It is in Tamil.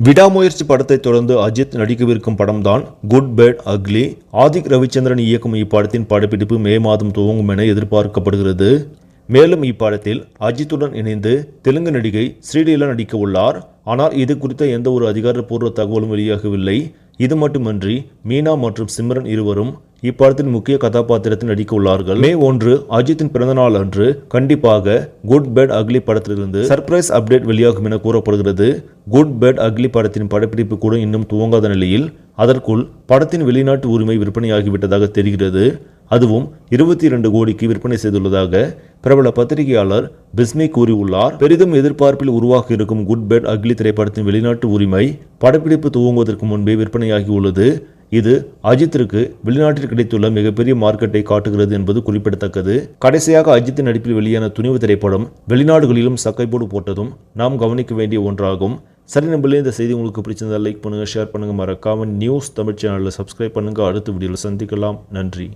விடாமுயற்சி படத்தை தொடர்ந்து அஜித் நடிக்கவிருக்கும் படம்தான் good bad ugly. Adhik Ravichandran இயக்கும் இப்படத்தின் படப்பிடிப்பு மே மாதம் துவங்கும் என எதிர்பார்க்கப்படுகிறது. மேலும் இப்படத்தில் அஜித்துடன் இணைந்து தெலுங்கு நடிகை ஸ்ரீலீலா நடிக்க உள்ளார். ஆனால் இது குறித்த எந்த ஒரு அதிகாரப்பூர்வ தகவலும் வெளியாகவில்லை. இது மட்டுமின்றி மீனா மற்றும் சிம்ரன் இருவரும் இப்படத்தின் முக்கிய கதாபாத்திரத்தில் நடிக்க உள்ளார்கள். மே 1 அஜித்தின் பிறந்தநாள் அன்று கண்டிப்பாக குட் பேட் அக்லி படத்திலிருந்து சர்ப்ரைஸ் அப்டேட் வெளியாகும் என கூறப்படுகிறது. குட் பேட் அக்லி படத்தின் படப்பிடிப்பு கூட இன்னும் துவங்காத நிலையில் அதற்குள் படத்தின் வெளிநாட்டு உரிமை விற்பனையாகிவிட்டதாக தெரிகிறது. அதுவும் 22 கோடிக்கு விற்பனை செய்துள்ளதாக பிரபல பத்திரிகையாளர் பிஸ்மி கூறியுள்ளார். பெரிதும் எதிர்பார்ப்பில் உருவாக இருக்கும் குட் பேட் அக்லி திரைப்படத்தின் வெளிநாட்டு உரிமை படப்பிடிப்பு துவங்குவதற்கு முன்பே விற்பனையாகி உள்ளது. இது அஜித்திற்கு வெளிநாட்டில் கிடைத்துள்ள மிகப்பெரிய மார்க்கெட்டை காட்டுகிறது என்பது குறிப்பிடத்தக்கது. கடைசியாக அஜித்தின் நடிப்பில் வெளியான துணிவு திரைப்படம் வெளிநாடுகளிலும் சக்கைப்போடு போட்டதும் நாம் கவனிக்க வேண்டிய ஒன்றாகும். சரி நம்பளே, இந்த செய்தி உங்களுக்கு பிடிச்சிருந்தால் லைக் பண்ணுங்க, ஷேர் பண்ணுங்க, மறக்காம நியூஸ் தமிழ் சேனலில் சப்ஸ்கிரைப் பண்ணுங்க. அடுத்த வீடியோவில் சந்திக்கலாம். நன்றி.